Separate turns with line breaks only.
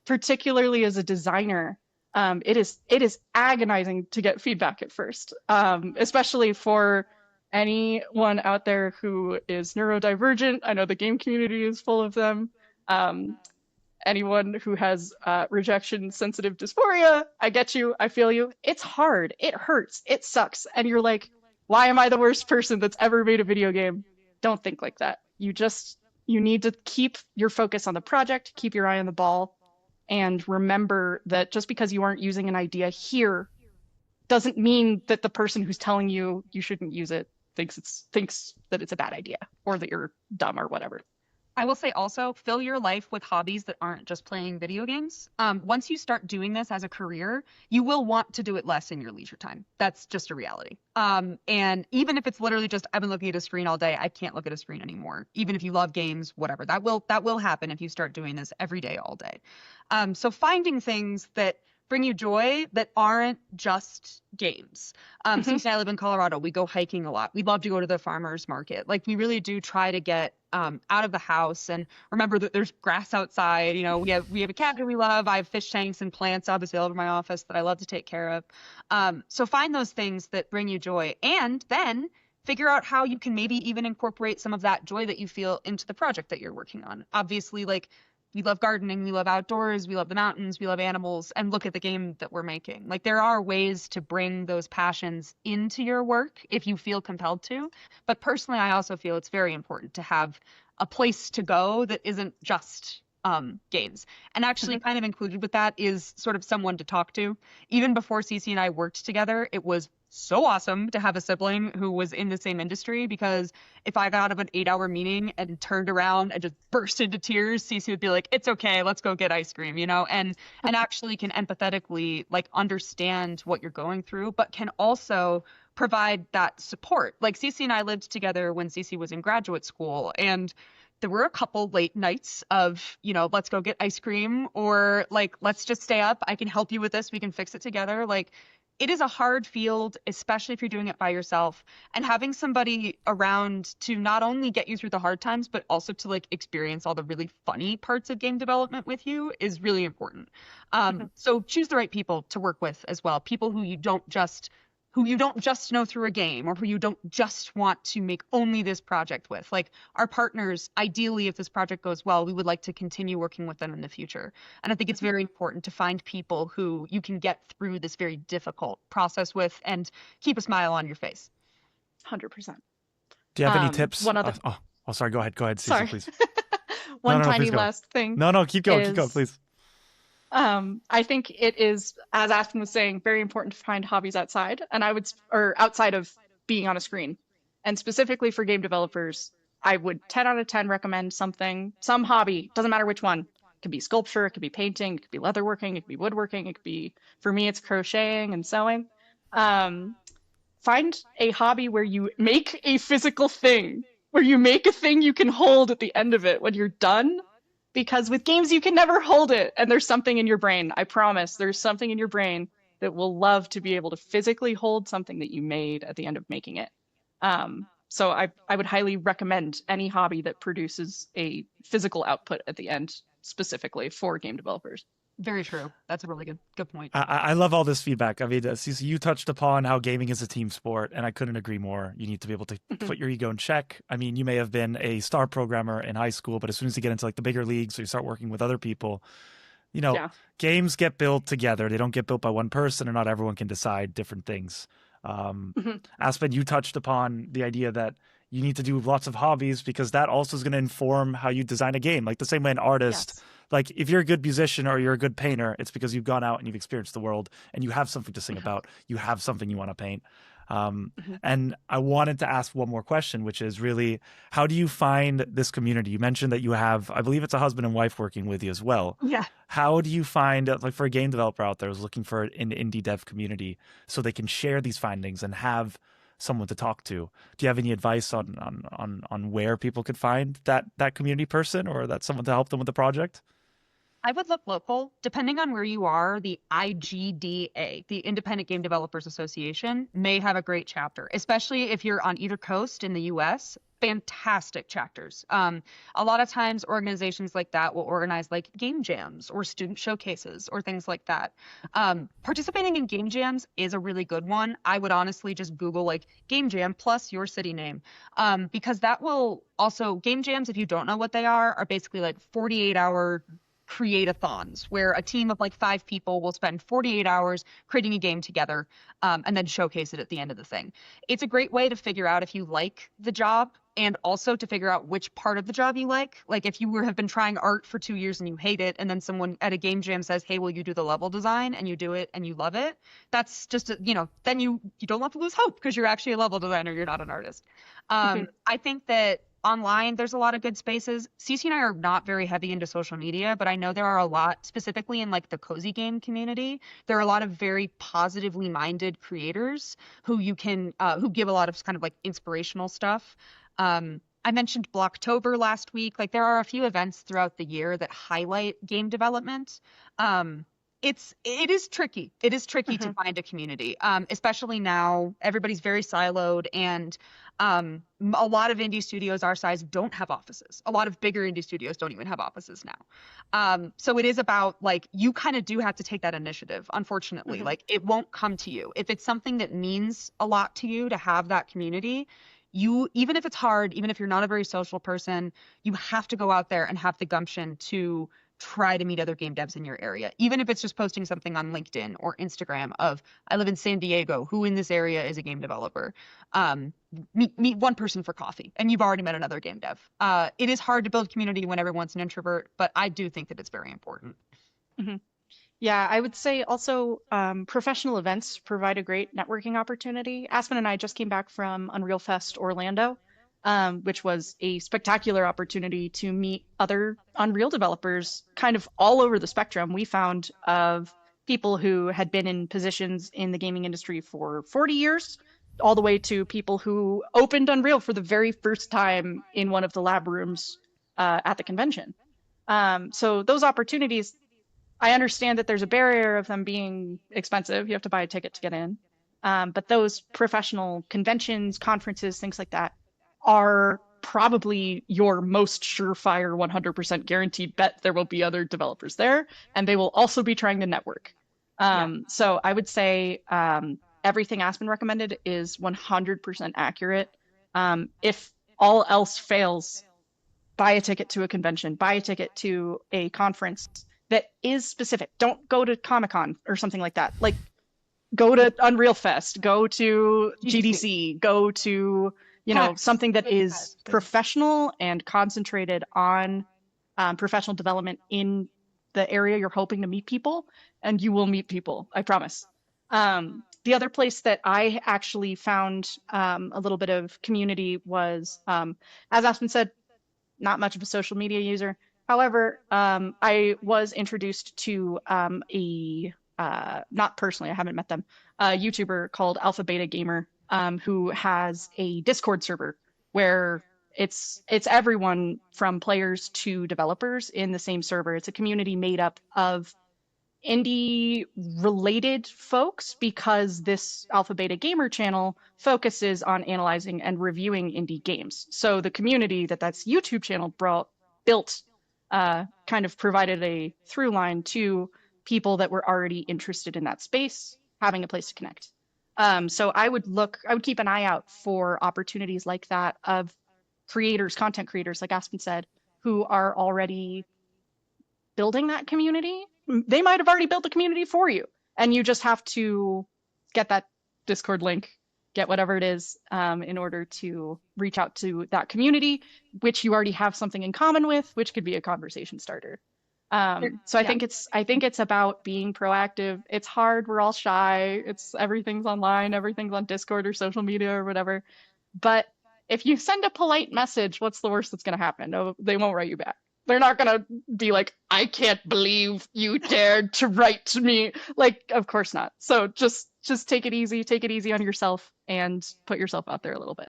particularly as a designer, it is agonizing to get feedback at first, especially for anyone out there who is neurodivergent. I know the game community is full of them. Um, Anyone who has rejection sensitive dysphoria, I get you, I feel you. It's hard, it hurts, it sucks, and you're like, why am I the worst person that's ever made a video game? Don't think like that. You need to keep your focus on the project, keep your eye on the ball, and remember that just because you aren't using an idea here doesn't mean that the person who's telling you you shouldn't use it thinks that it's a bad idea or that you're dumb or whatever.
I will say also fill your life with hobbies that aren't just playing video games. Once you start doing this as a career, you will want to do it less in your leisure time. That's just a reality. And even if it's literally just I've been looking at a screen all day, I can't look at a screen anymore. Even if you love games, whatever, that will happen if you start doing this every day, all day. So finding things that bring you joy that aren't just games. Since I live in Colorado, we go hiking a lot. We love to go to the farmers market. Like we really do try to get out of the house and remember that there's grass outside. You know, we have a cat that we love. I have fish tanks and plants obviously all over my office that I love to take care of. So find those things that bring you joy and then figure out how you can maybe even incorporate some of that joy that you feel into the project that you're working on. Obviously, like we love gardening, we love outdoors, we love the mountains, we love animals, and look at the game that we're making. Like there are ways to bring those passions into your work if you feel compelled to. But personally, I also feel it's very important to have a place to go that isn't just games. And actually kind of included with that is sort of someone to talk to. Even before Cece and I worked together, it was so awesome to have a sibling who was in the same industry because if I got out of an 8-hour meeting and turned around and just burst into tears, Cece would be like, it's okay, let's go get ice cream, you know, and actually can empathetically like understand what you're going through, but can also provide that support. Like Cece and I lived together when Cece was in graduate school, and there were a couple late nights of, you know, let's go get ice cream or like, let's just stay up. I can help you with this. We can fix it together. Like, it is a hard field, especially if you're doing it by yourself, and having somebody around to not only get you through the hard times, but also to like experience all the really funny parts of game development with you is really important. So choose the right people to work with as well. People who you don't just know through a game or who you don't just want to make only this project with. Like our partners, ideally, if this project goes well, we would like to continue working with them in the future. And I think it's very important to find people who you can get through this very difficult process with and keep a smile on your face.
100%.
Do you have any tips?
One other,
Sorry. Go ahead, Cece,
sorry.
please.
One
No,
tiny
please go.
last thing
No, keep going,
is
please.
I think it is, as Aspen was saying, very important to find hobbies outside, and or outside of being on a screen. And specifically for game developers, I would 10 out of 10 recommend some hobby, doesn't matter which one. It could be sculpture, it could be painting, it could be leatherworking, it could be woodworking, it could be, for me, it's crocheting and sewing. Um, Find a hobby where you make a physical thing, where you make a thing you can hold at the end of it when you're done. Because with games, you can never hold it. And there's something in your brain. I promise there's something in your brain that will love to be able to physically hold something that you made at the end of making it. So I would highly recommend any hobby that produces a physical output at the end, specifically for game developers.
Very true. That's a really good point.
I love all this feedback. I mean, Cece, you touched upon how gaming is a team sport, and I couldn't agree more. You need to be able to put your ego in check. I mean, you may have been a star programmer in high school, but as soon as you get into like the bigger leagues or you start working with other people, you know, games get built together. They don't get built by one person, and not everyone can decide different things. Aspen, you touched upon the idea that you need to do lots of hobbies because that also is going to inform how you design a game. Like the same way an artist, like if you're a good musician or you're a good painter, it's because you've gone out and you've experienced the world and you have something to sing about. You have something you want to paint. And I wanted to ask one more question, which is really, how do you find this community? You mentioned that you have, I believe it's a husband and wife working with you as well.
Yeah.
How do you find, like for a game developer out there who's looking for an indie dev community so they can share these findings and have someone to talk to? Do you have any advice on where people could find that community person or that someone to help them with the project?
I would look local. Depending on where you are, the IGDA, the Independent Game Developers Association, may have a great chapter, especially if you're on either coast in the US. fantastic chapters. A lot of times organizations like that will organize like game jams or student showcases or things like that. Participating in game jams is a really good one. I would honestly just Google like game jam plus your city name, because that will also, game jams, if you don't know what they are basically like 48-hour create-a-thons where a team of like 5 people will spend 48 hours creating a game together, and then showcase it at the end of the thing. It's a great way to figure out if you like the job and also to figure out which part of the job you like. Like if you have been trying art for 2 years and you hate it, and then someone at a game jam says, hey, will you do the level design, and you do it and you love it, that's just, then you don't have to lose hope because you're actually a level designer, you're not an artist. I think that online, there's a lot of good spaces. Cece and I are not very heavy into social media, but I know there are a lot, specifically in like the cozy game community. There are a lot of very positively minded creators who you can, who give a lot of kind of like inspirational stuff. I mentioned Blocktober last week. Like there are a few events throughout the year that highlight game development. It is tricky. It is tricky to find a community, especially now. Everybody's very siloed, and a lot of indie studios our size don't have offices. A lot of bigger indie studios don't even have offices now. So it is about like, you kind of do have to take that initiative, unfortunately. Like it won't come to you. If it's something that means a lot to you to have that community, even if it's hard, even if you're not a very social person, you have to go out there and have the gumption to try to meet other game devs in your area, even if it's just posting something on LinkedIn or Instagram of, I live in San Diego, who in this area is a game developer. Meet one person for coffee and you've already met another game dev. It is hard to build community when everyone's an introvert, but I do think that it's very important.
Yeah, I would say also professional events provide a great networking opportunity. Aspen and I just came back from Unreal Fest Orlando, which was a spectacular opportunity to meet other Unreal developers kind of all over the spectrum. We found of people who had been in positions in the gaming industry for 40 years, all the way to people who opened Unreal for the very first time in one of the lab rooms at the convention. So those opportunities, I understand that there's a barrier of them being expensive. You have to buy a ticket to get in. But those professional conventions, conferences, things like that are probably your most surefire 100% guaranteed bet there will be other developers there, and they will also be trying to network. So I would say everything Aspen recommended is 100% accurate. If all else fails, buy a ticket to a convention, buy a ticket to a conference that is specific. Don't go to Comic-Con or something like that. Like, go to Unreal Fest, go to GDC, go to, something that is professional and concentrated on professional development in the area you're hoping to meet people, and you will meet people, I promise. The other place that I actually found a little bit of community was, as Aspen said, not much of a social media user. However, I was introduced to not personally, I haven't met them, a YouTuber called Alpha Beta Gamer, who has a Discord server where it's everyone from players to developers in the same server. It's a community made up of indie related folks because this Alpha Beta Gamer channel focuses on analyzing and reviewing indie games. So the community that's YouTube channel built kind of provided a through line to people that were already interested in that space, having a place to connect. So I would keep an eye out for opportunities like that of creators, content creators, like Aspen said, who are already building that community. They might have already built the community for you, and you just have to get that Discord link, get whatever it is, in order to reach out to that community, which you already have something in common with, which could be a conversation starter. So I think it's about being proactive. It's hard. We're all shy. Everything's online, everything's on Discord or social media or whatever. But if you send a polite message, what's the worst that's going to happen? No, they won't write you back. They're not going to be like, I can't believe you dared to write to me. Like, of course not. So just take it easy on yourself and put yourself out there a little bit.